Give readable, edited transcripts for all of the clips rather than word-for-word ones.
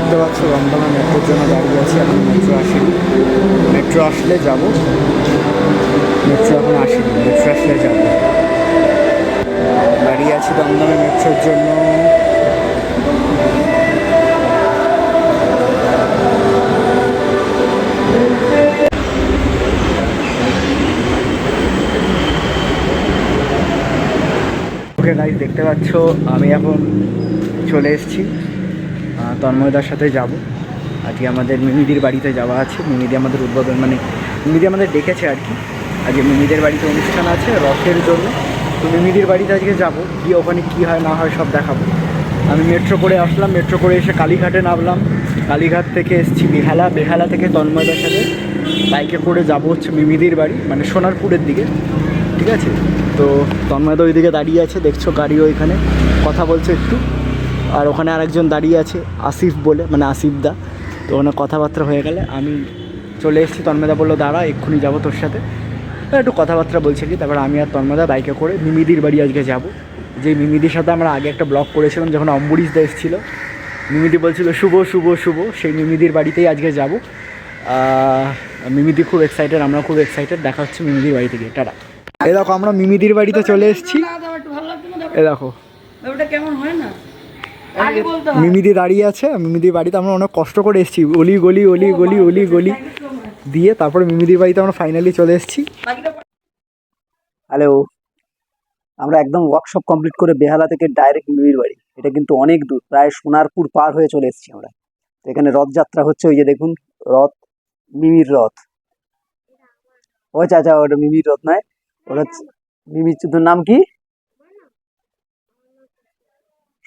দেখতে পাচ্ছ দমদমা মেট্রোর জন্য দাঁড়িয়ে আছি, এখন মেট্রো আসেনি। মেট্রো আসলে যাব, মেট্রো এখন আসেনি, মেট্রো আসলে যাব। দাঁড়িয়ে আছি দমদমে মেট্রোর জন্য। ওকে গাইস, দেখতে পাচ্ছ আমি এখন চলে এসেছি, তন্ময়দার সাথে যাব। আজকে আমাদের মিমিদির বাড়িতে যাওয়া আছে। মিমিদি আমাদের উদ্বোধন, মানে মিমিদি আমাদের ডেকেছে আর কি। আজকে মিমিদের বাড়িতে অনুষ্ঠান আছে রথের জন্য, তো মিমিদির বাড়িতে আজকে যাব, গিয়ে ওখানে কী হয় না হয় সব দেখাবো। আমি মেট্রো করে আসলাম, মেট্রো করে এসে কালীঘাটে নামলাম। কালীঘাট থেকে এসেছি বেহালা, বেহালা থেকে তন্ময়দার সাথে বাইকে করে যাব হচ্ছে মিমিদির বাড়ি, মানে সোনারপুরের দিকে। ঠিক আছে, তো তন্ময়দা ওইদিকে দাঁড়িয়ে আছে, দেখছো গাড়ি ওইখানে কথা বলছে একটু। আর ওখানে আরেকজন দাঁড়িয়ে আছে আসিফ বলে, মানে আসিফ দা। তো ওখানে কথাবার্তা হয়ে গেলে আমি চলে এসেছি। তন্ময়দা বললো দাঁড়া, এক্ষুনি যাবো তোর সাথে। একটু কথাবার্তা বলছিলি, তারপর আমি আর তন্ময়দা বাইকে করে মিমিদির বাড়ি আজকে যাব। যে মিমিদির সাথে আমরা আগে একটা ব্লগ করেছিলাম যখন অম্বরীশ দা এসেছিল, মিমিদি বলছিল শুভ শুভ শুভ, সেই মিমিদির বাড়িতেই আজকে যাব। মিমিদি খুব এক্সাইটেড, আমরা খুব এক্সাইটেড। দেখা হচ্ছে মিমিদির বাড়ি থেকে, টাটা। এই দেখো আমরা মিমিদির বাড়িতে চলে এসেছি। এই দেখো কেমন হয় না, মিমিদি দাঁড়িয়ে আছে। মিমিদির বাড়িতে আমরা অনেক কষ্ট করে এসেছি, অলি গলি অলি গলি অলি গলি দিয়ে, তারপরে মিমিদির বাড়িতে আমরা ফাইনালি চলে এসেছি। হ্যালো, আমরা একদম ওয়ার্কশপ কমপ্লিট করে বেহালা থেকে ডাইরেক্ট মিমির বাড়ি। এটা কিন্তু অনেক দূর, প্রায় সোনারপুর পার হয়ে চলে এসেছি আমরা। এখানে রথযাত্রা হচ্ছে, ওই যে দেখুন রথ, মিমির রথ। ও চাচা, ওটা মিমির রথ নয়, ওটা মিমির তোর নাম কি?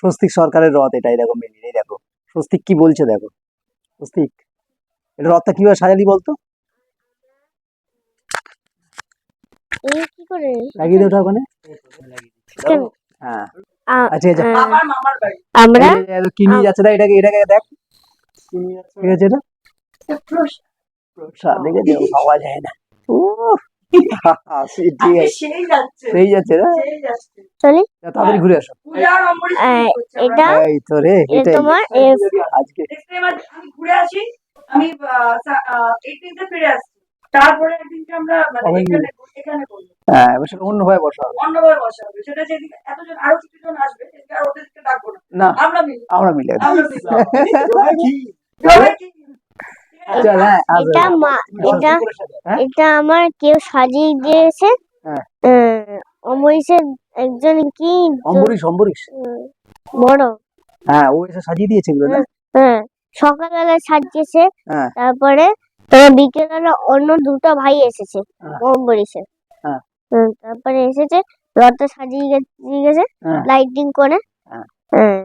স্বস্তিক সরকারের রথ এটাই। দেখো মিমির, এই দেখো স্বস্তিক কি বলছে, দেখো স্বস্তিক এটা রথটা কিভাবে সাজালি বলতো? কি করে লাগিয়ে দে ওটা ওখানে। হ্যাঁ আচ্ছা আচ্ছা, আমরা কি নিয়ে যাচ্ছে না এটাকে, এটাকে দেখ কি নিয়ে যাচ্ছে, ঠিক আছে এটা প্রসাদ, দেখে দেখ পাওয়া যায় না। ও সেই যাচ্ছে না, চলি তাড়াতাড়ি ঘুরে আসো। এটা এই তো রে, এটাই তোমার আজকে ঘুরে আসি। আমি 18 ফিরে আসছি, তারপরে একদিনকে আমরা এখানে করবো। হ্যাঁ, এবার সেটা অন্যভাবে বসা হবে, অন্যভাবে বসা হবে। সেটা যেদিকে এতজন আরো কিছুজন আসবে, সেদিকে আর ওদেরকে ডাকবো না, না আমরা মিলে আমরা মিলে এটা এটা এটা আমার কেউ সাজিয়ে দিয়েছে। হ্যাঁ। অমরিশের একজন কি অম্বরীশ, অম্বরীশ বড়, হ্যাঁ, ও এসে সাজিয়ে দিয়েছে এগুলো না। হ্যাঁ সকালবেলা সাজিয়েছে, হ্যাঁ তারপরে তোমার বিকেলবেলা অন্য দুটো ভাই এসেছে অমরিশের। হ্যাঁ। তারপরে এসেছে, রথটা সাজিয়ে গেছে লাইটিং করে। হ্যাঁ। হ্যাঁ,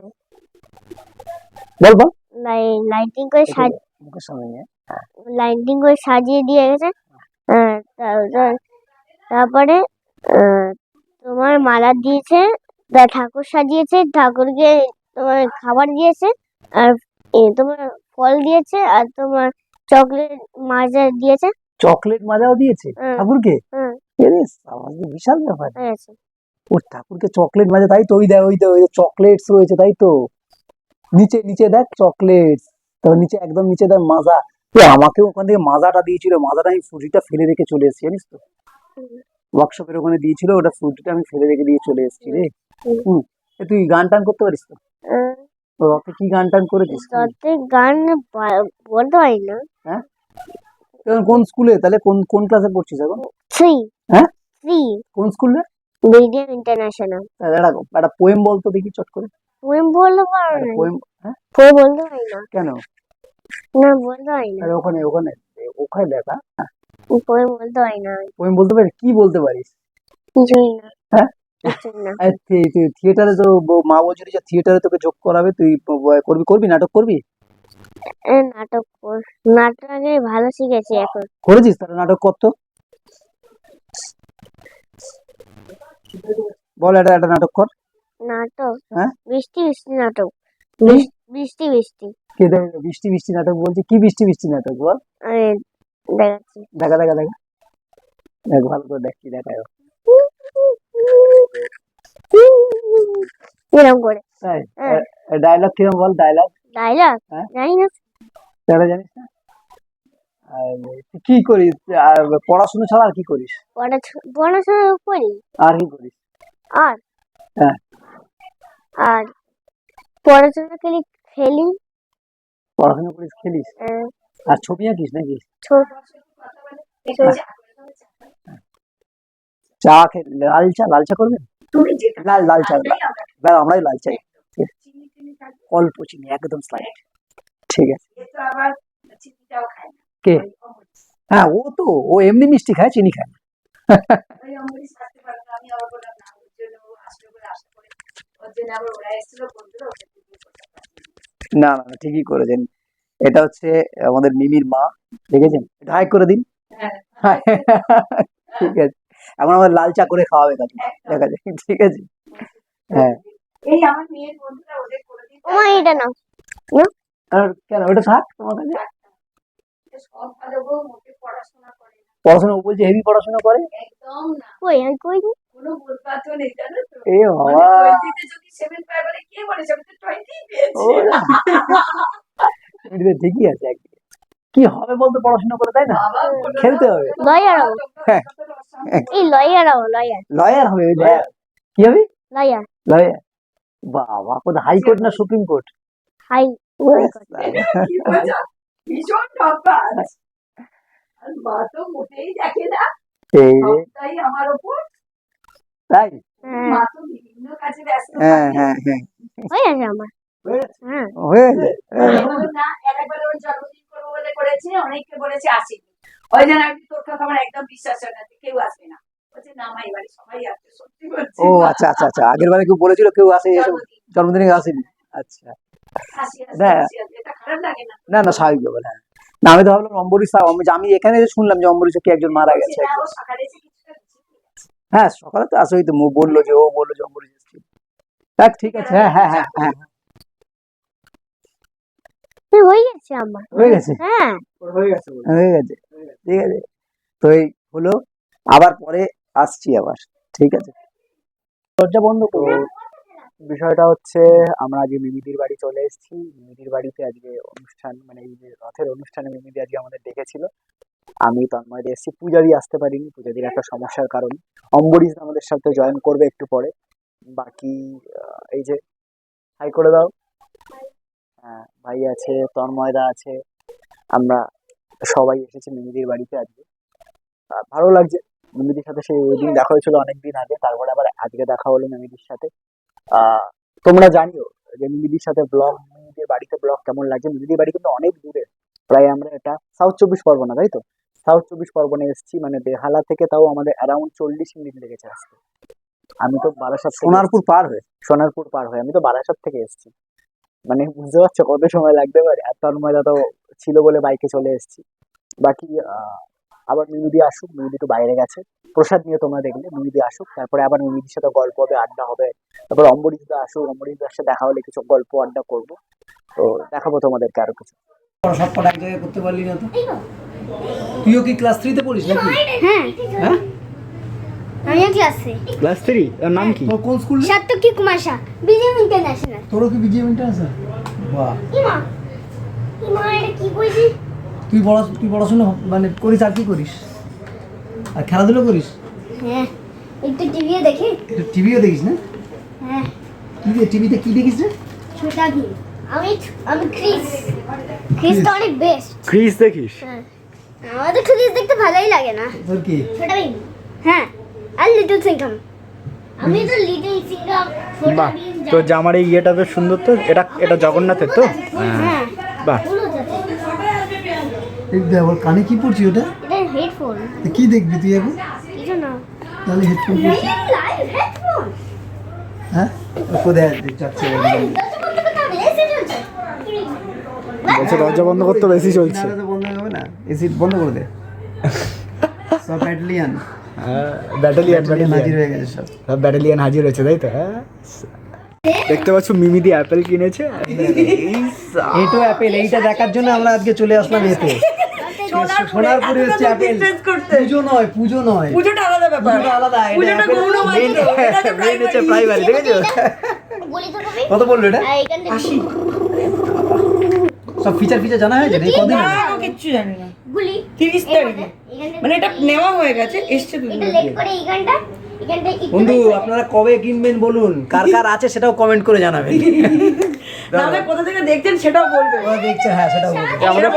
বল বল, লাইটিং করে মুখের সামনে নিয়ে। লাইটিং করে সাজিয়ে দিয়ে গেছে। হ্যাঁ, তারপরে তোমার মালা দিয়েছে, ঠাকুর সাজিয়েছে, ঠাকুরকে তোমার খাবার দিয়েছে, আর তোমার ফল দিয়েছে, আর তোমার চকলেট মাজা দিয়েছে। চকলেট মাজাও দিয়েছে ঠাকুরকে? আমাদের বিশাল ব্যাপার। ও ঠাকুরকে চকলেট মাজা, তাই তো ওই দেখ, ওই চকলেটস রয়েছে, তাই তো নিচে নিচে দেখ চকলেটস, তারপর নিচে একদম নিচে দেখ মাজা। আমাকে ওখান থেকে মাজাটা দিয়েছিল, মাজাটা আমি ফ্রুটিটা ফেলে রেখে চলে এসেছি, জানিস তো ওয়ার্কশপের ওখানে দিয়েছিল, ওটা ফ্রুটিটা আমি ফেলে রেখে দিয়ে চলে এসেছি রে। তুই গান টান করতে পারিস তো? রথে কি গান টান করেছিস? রথে গান বলতে পারি না। হ্যাঁ, কোন স্কুলে তাহলে, কোন কোন ক্লাসে পড়ছিস এখন? 3। হ্যাঁ 3 কোন স্কুলে? Medium international. একটা পোয়েম বলতো দেখি চট করে। পোয়েম বলতে পারো না? পোয়েম? হ্যাঁ, পোয়েম বলতে পারি না। কেন? না বলতে পারি না। ওখানে ওখানে ওখানে দেখা, পোয়েম বলতে পারি না। পোয়েম বলতে পারিস? কি বলতে পারিস? কিছুই না। হ্যাঁ, কিছুই না। থিয়েটারে তো মা বলছিল যে থিয়েটারে তোকে যোগ করাবে, তুই করবি নাটক করবি? নাটক আগে ভালো শিখেছি, এখন করেছিস? তাহলে নাটক করতো, বল একটা নাটক কর। নাটক? হ্যাঁ, বৃষ্টি বৃষ্টি নাটক। বৃষ্টি বৃষ্টি কে দেখ, বৃষ্টি বৃষ্টি নাটক বলছি, কি বৃষ্টি বৃষ্টি নাটক বল? দেখাচ্ছি, দেখা দেখা দেখা দেখ, ভালো করে দেখ কি দেখায়। এরকম করে তাই ডায়লগ কিরকম বল, ডায়লগ ডায়লগ হ্যাঁ? জানি না। তাহলে জানিস না? আর তুই কি করিস? আর পড়াশোনা ছাড়া আর কি করিস? পড়াশোনা করি। আর কি করিস? আর হ্যাঁ। আর পড়াশোনা করি, খেলি। পড়াশোনা করিস, খেলিস, আহ, আর ছবি আঁকিস নাকি? ছো- চা লাল চা, লাল চা করবেন? তুমি যেটা লাল চা, তাই আমরা দাঁড়াও, আমরাই লাল চাই। চিনি টিনি থাকবে। অল্প চিনি, একদম স্লাইড। ঠিক আছে। এ তো আবার চিনিটাও খায় না। কে? ওই অমৃত। হ্যাঁ, ও এমনি মিষ্টি খায়, চিনি খায় না। ওই অমৃত থাকতে পারে না। আমি আবার বললাম না, ওর জন্য ও আসবে বলে আশা করে। ওর জন্য আবার ওরা এসেছিল বন্ধুরা, ওদের দিয়ে করতে পারছি। না, ঠিকই করেছেন। এটা হচ্ছে আমাদের মিমির মা, দেখেছেন? এটা হাই করে দিন। হ্যাঁ। ঠিক আছে, এখন আমার লাল চা করে খাওয়াবে তাকে, দেখা যায়। ঠিক আছে, হ্যাঁ। এই আমার মেয়ের বন্ধুরা ওদের করে দিন। ও মা, এটা নাও। আর কেন ওটা থাক তোমার কাছে? সব ভালো গো, মোটে পড়াশোনা করে না। পড়াশোনা, ও বলছে হেভি পড়াশোনা করে। একদম না। কই আমি কইনি। কোনো বলপাতো নেই, জানো তো? এ মানে বাবা, 20 তে যদি 7 পায় বলে কে বলেছে? আমি তো 20 পেয়েছি। এটা ঠিকই আছে একদিকে। কি হবে বলতো পড়াশোনা করে, তাই না? বাবা বললো খেলতে না, হবে। লয়ার হবো। হ্যাঁ। এই লয়ার হবো, লয়ার। লয়ার হবে, ওই লয়ার। কি হবে? লয়ার। লয়ার। বাবা, কোথায়, হাইকোর্ট না সুপ্রিম কোর্ট? হাই। কি মজা। ভীষণ ঠকাস। আর মা তো মোটেই দেখে না। এই রে, সবটাই আমার ওপর। তাই? মা তো বিভিন্ন কাজে ব্যস্ত হ্যাঁ, থাকে। হ্যাঁ, হ্যাঁ, হয়ে গেছে আমার। হ্যাঁ। হয়ে গেছে। আমি বললাম না, একবার ওর জন্মদিন করবো বলে করেছে, অনেককে বলেছে আসেনি। ওই জন্য আমি তোর কথা আমার একদম বিশ্বাস হয় না যে কেউ আসবে না। বলছে না মা, এবারে সবাই আসবে, সত্যি বলছি। ও আচ্ছা, আগের বারে কেউ বলেছিল কেউ আসে, এসব জন্মদিন। জন্মদিনে আসেনি। আচ্ছা, হাসি হাসি না। হাসি হাসি। এটা খারাপ লাগে না? না, স্বাভাবিক ব্যাপার, হ্যাঁ। না, আমি তো ভাবলাম অম্বরীশ, আমি এখানে এসে শুনলাম যে অম্বরীশে কে একজন মারা গেছে। না, ও সকালে এসে কিছুটা বুঝিয়ে দিয়েছে। হ্যাঁ, সকালে তো আসোই তো, ও বললো যে অম্বরীশ এসেছিল। দেখ, ঠিক আছে, হ্যাঁ, হ্যাঁ, হ্যাঁ, হ্যাঁ, হয়ে গেছে আমার। হয়ে গেছে, হ্যাঁ। হয়ে গেছে, ঠিক আছে। তো এই হলো, আবার পরে আসছি আবার, ঠিক আছে। দরজা বন্ধ করো। বিষয়টা হচ্ছে, আমরা আজকে মিমিদির বাড়ি চলে এসেছি। মিমিদির বাড়িতে আজকে অনুষ্ঠান, মানে এই যে রথের অনুষ্ঠানে মিমিদি আজকে আমাদের ডেকেছিল। আমি তন্ময়দা এসেছি, পূজাদি আসতে পারিনি, পূজাদির একটা সমস্যার কারণে। অম্বরীশ আমাদের সাথে জয়েন করবে একটু পরে। বাকি এই যে হাই করে দাও। হ্যাঁ, ভাই আছে, তন্ময়দা আছে, আমরা সবাই এসেছি মিমিদির বাড়িতে আজকে। ভালো লাগছে। মিমিদির সাথে সেই ওই দিন দেখা হয়েছিল অনেকদিন আগে, তারপরে আবার আজকে দেখা হলো মিমিদির সাথে। তোমরা জানিও যে মিমিদির সাথে মিমিদির বাড়িতে ব্লগ কেমন লাগছে। মিমিদির বাড়ি কিন্তু অনেক দূরে, প্রায় আমরা এটা সাউথ 24 পরগনা, তাই তো? সাউথ 24 পরগনায় এসেছি, মানে বেহালা থেকে তাও আমাদের অ্যারাউন্ড 40 মিনিট লেগেছে আসতে। আমি তো বারাসাত, সোনারপুর পার হয়ে আমি তো বারাসাত থেকে এসেছি। মানে বুঝতে পারছো কত সময় লাগতে পারে। আর তন্ময়দা তো ছিল বলে বাইকে চলে এসেছি। বাকি আবার মিমিদি আসুক, মিমিদি তো বাইরে গেছে, প্রসাদ নিয়ে তোমরা দেখলে। মিমিদি আসুক, তারপরে আবার মিমিদির সাথে গল্প হবে, আড্ডা হবে। তারপর অম্বরীশদা আসুক, অম্বরীশদার সাথে দেখা হলে কিছু গল্প আড্ডা করবো। তো দেখাবো তোমাদেরকে আরো কিছু। সব কটা এক জায়গায় করতে পারলি না তো? তুইও কি ক্লাস 3 তে পড়িস নাকি? হ্যাঁ, হ্যাঁ, আমি ক্লাসে। ক্লাস 3। ওর নাম কি? তোর কোন স্কুল? সাতকি কুমাশা, বিজেএম ইন্টারন্যাশনাল। তোরও কি বিজিএম ইন্টারন্যাশনাল? বাহ। ইমা, এটা কি কইছি? তুই পড়াশোনা মানে করিস, আর কি করিস? আর খেলাধুলো করিস? হ্যাঁ, একটু টিভিও দেখি। টিভিও দেখিস না? হ্যাঁ, টিভিতে কি দেখিস রে? ছোটা ভীম। আমি ক্রিস তো অনেক বেস্ট। ক্রিস দেখিস? হ্যাঁ, আমাদের ক্রিস দেখতে ভালোই লাগে না। তোর কি? ছোটা ভীম। হ্যাঁ, আর লিটল সিংহাম। আমি তো লিটল সিংহাম, ছোটা বাহ, ভীম। তোর জামার এই ইয়েটা বেশ সুন্দর তো। এটা জগন্নাথের তো? হ্যাঁ, বাহ। ওর কানে কি পড়ছি ওটা? এটা হেডফোন। কি দেখবি তুই এখন? কিছু না। তাহলে হেডফোন পড়ছি। Live headphone. হ্যাঁ, কোথায় যাচ্ছে? বলছে দরজা বন্ধ করতে বেশি চলছে। বন্ধ হবে না, এসি বন্ধ করে দে। সব ব্যাটালিয়ান হাজির হয়ে গেছে, সব ব্যাটালিয়ান হাজির হয়েছে, তাই তো? হ্যাঁ, দেখতে পাচ্ছ মিমিদি অ্যাপেল কিনেছে। এইটো অ্যাপেল, এইটা দেখার জন্য আমরা আজকে চলে আসলাম এতে। সোনারপুরে হচ্ছে অ্যাপেল। পুজো নয়, পুজোটা আলাদা ব্যাপার। পুজোটা আলাদা। এটা পুজোটা অ্যাপেল গৌরবান্বিত। এটা হচ্ছে primary। প্রাইমারি, দেখেছো? বলি তো কবি। কত বললো এটা? আর এখান থেকে সব ফিচার জানা হয়েছে এই কদিন না গো, কিচ্ছু জানি না। গুলি 30 তারিখে মানে এটা নেওয়া হয়ে গেছে, এসছে দুদিন এটা আগে। লেট করে এইখানটা একটু বন্ধু বেশি। আপনারা কবে কিনবেন বলুন, কার কার আছে সেটাও কমেন্ট করে জানাবেন। তাহলে কোথা থেকে দেখছেন সেটাও বলবে। ওরা দেখছে, হ্যাঁ সেটাও বলবেন। আমরা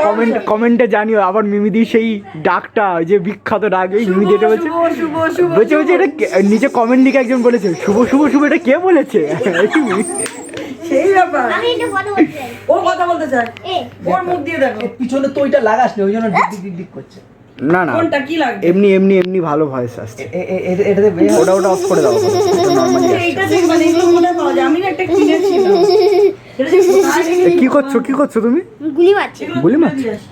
কমেন্টে জানিও। আবার মিমিদি সেই ডাকটা, ওই যে বিখ্যাত ডাক, এই মিমিদি এটা বলছে শুভ শুভ শুভ বলছে এটা নিচে কমেন্ট লিখে একজন বলেছে শুভ শুভ শুভ, এটা কে বলেছে? সেই ব্যাপার। আমি একটা কথা বলতে চাই। ও কথা বলতে চায়, এ ওর মুখ দিয়ে দেখো। এর পিছনে তো ওইটা লাগাস না, ওই জন্য ডিক করছে। না না, কোনটা কি লাগবে? এমনি ভালো ভয়েস আসছে। এটাতে ওটা অফ করে দাও, নর্মালি এইটা দেখবেন, এগুলো কোথায় পাওয়া যায়? আমি না একটা কিনেছিলাম। এটা যে কোথায় রেখে- কি করছো তুমি? গুলি মারছি। এগুলো বলি তুলে মাছ? দিয়ে আসি।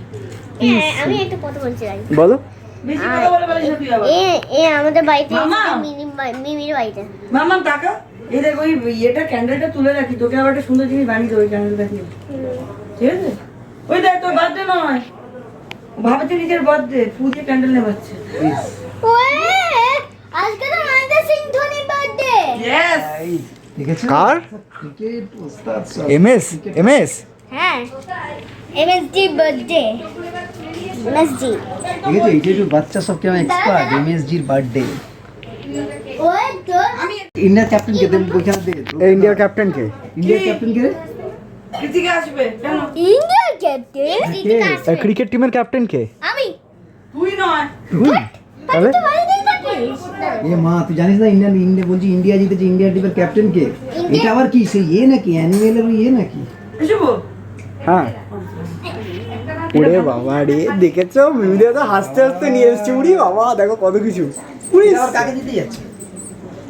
আমি একটা কথা বলতে চাই। বলো। বেশি কথা বলে বলিস না তুই আবার। এ আমাদের বাড়িতে মামা! মিমির বাড়িতে। মামা টাকা এই দেখ, ওই ইয়েটা ক্যান্ডেলটা তুলে রাখি, তোকে আবার একটা সুন্দর জিনিস বানিয়ে দেবো ওই ক্যান্ডেলটা দিয়ে, ঠিক আছে? ওই দেখ, তোর বার্থডে নয়, ভাবছে নিজের বার্থডে, পুজো ক্যান্ডেল নেবাচ্ছে। ওয়ে আজকে তো মহেন্দ্র সিং ধোনির বার্থডে। ইয়েস, দেখেছেন? কার? ক্রিকেট ওস্তাদ সব। এমএস হ্যাঁ এমএসজি বার্থডে। এমএসজি দেখেছো এই যে বাচ্চা সব কেমন এক্সপার্ট। এমএসজির বার্থডে। ওই তো ইন্ডিয়ার ক্যাপ্টেন কে দেব ওইখানে দে। ইন্ডিয়ার ক্যাপ্টেন কে? ইন্ডিয়ার ক্যাপ্টেন কে রে? কৃতিকা আসবে কেন? ইন্ডিয়ার ক্যাপ্টেন কৃতিকা আসবে। ক্রিকেট টিমের ক্যাপ্টেন কে? আমি তুই নয়, তাহলে তো বাড়িতে থাকিস। এ মা তুই জানিস না ইন্ডিয়া বলছি ইন্ডিয়া জিতেছে, ইন্ডিয়ার টিমের ক্যাপ্টেন কে? এটা আবার কি সেই ইয়ে নাকি অ্যানিমেলের ইয়ে নাকি? শুভ হ্যাঁ। ওরে বাবা রে, দেখেছো মিমিদি তো হাসতে হাসতে নিয়ে এসছে। উড়ি বাবা, দেখো কত কিছু। এটা আবার কাকে দিতে যাচ্ছে?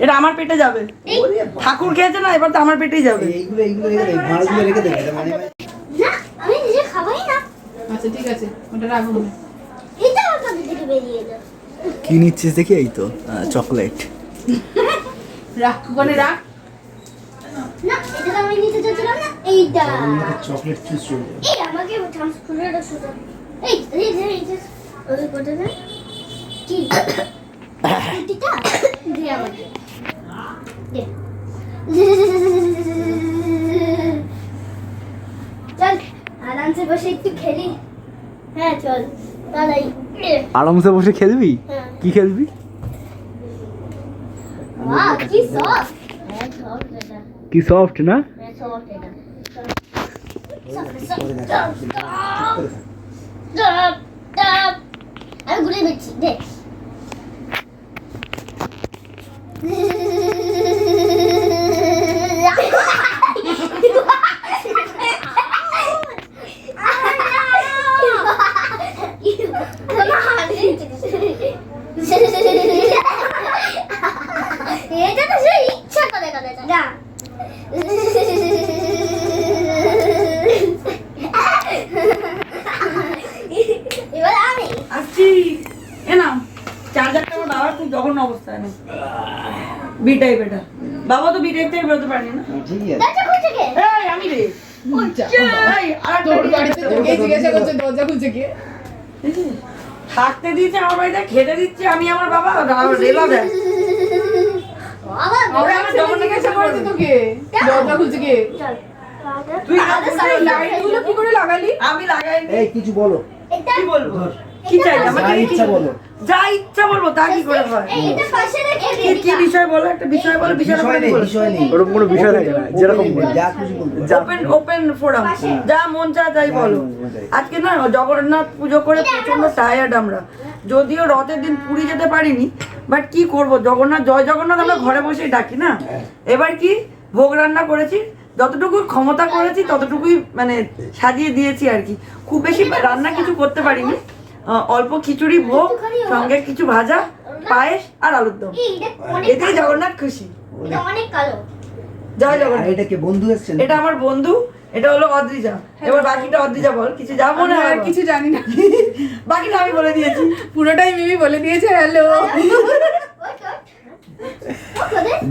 এটা আমার পেটে যাবে। ঠাকুর খেয়েছে না, এবার তো আমার পেটেই যাবে। এইগুলো এই ভাঁড়গুলো রেখে দেবে এটা মানে না আমি নিজে খাবোই না। আচ্ছা ঠিক আছে, ওটা রাখুন। এটা আমার কাছে থেকে বেরিয়ে যাও। কি নিচ্ছিস দেখি? এই তো চকলেট। রাখ, ওখানে রাখ। না এটা তো আমি নিতে চাচ্ছিলাম না। এইটা চকলেট চুজ চলবে। এই আমাকে ট্রান্সফারের সুযোগ। এই ওই কোটা না কি কুটিটা দে আমাকে দে। চল আরামসে বসে একটু খেলি। হ্যাঁ চল তাই। আরামসে বসে খেলবি? হ্যাঁ। কি খেলবি? বাহ কি সফট। হ্যাঁ সফট এটা। কি সফট না? হ্যাঁ সফট এটা। আমি ঘুরে দিচ্ছি দে। এটা তো সে ইচ্ছা করে করে না। এবার আমি আসছি। এ নাও চার্জারটা, আমার বাবার খুব জঘন্য অবস্থায় না, বি টাইপ এটা। বাবা তো বি টাইপ থেকে বেরোতে পারেনি না। ঠিকই আছে। দরজা খুলছে কে? এই আমি রে, এই, আরেকটা তোর দিয়ে বাড়িতে দিতে তোকে হবে। জিজ্ঞাসা করছে দরজা খুলছে কে? থাকতে দিয়েছে আমার বাড়িতে, খেতে দিচ্ছে আমি, আমার বাবা রেলা দেয়। আবার ওরে আমার আমার ছেলে জঘন্য জিজ্ঞাসা কিছু করছে করবে। তোকে দরজা খুলছে কে? চল তুই না বুঝলেই লাইটগুলো কি করে লাগালি? আমি লাগাইনি। এই কিছু বলো, এটা কি বলবো? কি চাই যা আমাকে? ইচ্ছা বলো। যা ইচ্ছা বলবো তা কি করে হয়? এটা পাশে রেখে কি কি বিষয় বলো, একটা বিষয় বলো, বিষয় বিষয় নেই, বিষয় নেই। ওরকম কোনো বিষয় থাকে না, যেরকম বলবি। যা খুশি বলতে পারো। ওপেন ওপেন ফোরাম, যা মন চায় তাই বলো। আজকে না জগন্নাথ পুজো করে প্রচন্ড টায়ার্ড আমরা, যদিও রথের দিন পুরী যেতে পারিনি, বাট কি করব, জগন্নাথ জয় জগন্নাথ আমরা ঘরে বসেই ডাকি না। এবার কি ভোগ রান্না করেছি, যতটুকু ক্ষমতা করেছি ততটুকুই মানে সাজিয়ে দিয়েছি আর কি। খুব বেশি রান্না কিছু করতে পারিনি, অল্প খিচুড়ি ভোগ, সঙ্গে কিছু ভাজা, পায়েস আর আলুর দম, এটা অনেক এতেই জগন্নাথ খুশি। এটা অনেক কালো। জয় আর জগন্নাথ। এটা কে বন্ধু এসেছেন? এটা আমার বন্ধু, এটা হলো অদ্রিজা। এবার বাকিটা অদ্রিজা বল, কিছু যা মনে আমি হয় আর কিছু জানি না, বাকিটা আমি বলে দিয়েছি। পুরোটাই মিমি বলে দিয়েছে। হ্যালো,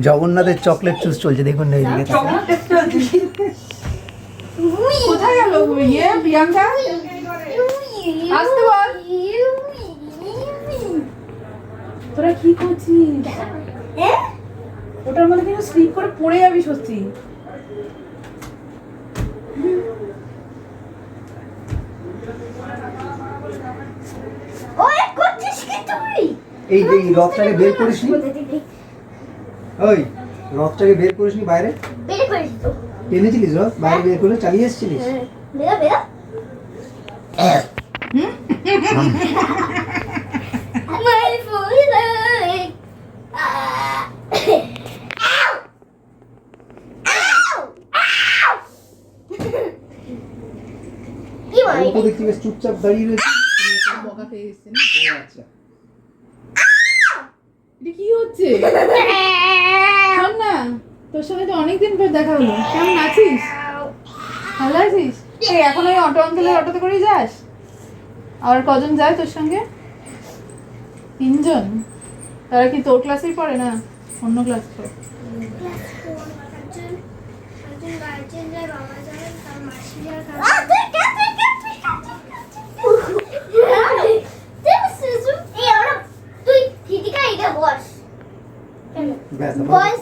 জগন্নাথের চকলেট চুজ চলছে, দেখুন না এইদিকে। চকলেট টেস্ট চলছে। কোথায় গেল ইয়ে প্রিয়াঙ্কা? আসতে বল। তোরা কি করছিস? ওটার মধ্যে কিন্তু স্লিপ করে পড়ে যাবি সত্যি। এই যে এই রথটাকে বের করিসনি, ওই রথটাকে বের করিসনি বাইরে, বের করিস তো। টেনেছিলিস রথ বাইরে বের করে চালিয়ে এসেছিলিস? বেরো বেরো। My foot. Ow! Ow! Ow! কি ও বলে? তো দেখছি বেশ চুপচাপ দাঁড়িয়ে রয়েছে। বকা খেয়ে এসছে না? ও আচ্ছা, এটা কি হচ্ছে? শোন না, তোর সঙ্গে তো অনেকদিন পর দেখা হলো। কেমন আছিস? ভালো আছিস? এই এখন ওই অটো অঞ্চলের অটোতে করেই যাস? আর কজন যায় তোর সঙ্গে? 3 জন? তারা কি তোর ক্লাসেই পড়ে না অন্য ক্লাস পড়ে? তুই ঠিকা এটা বস ব্যাস বস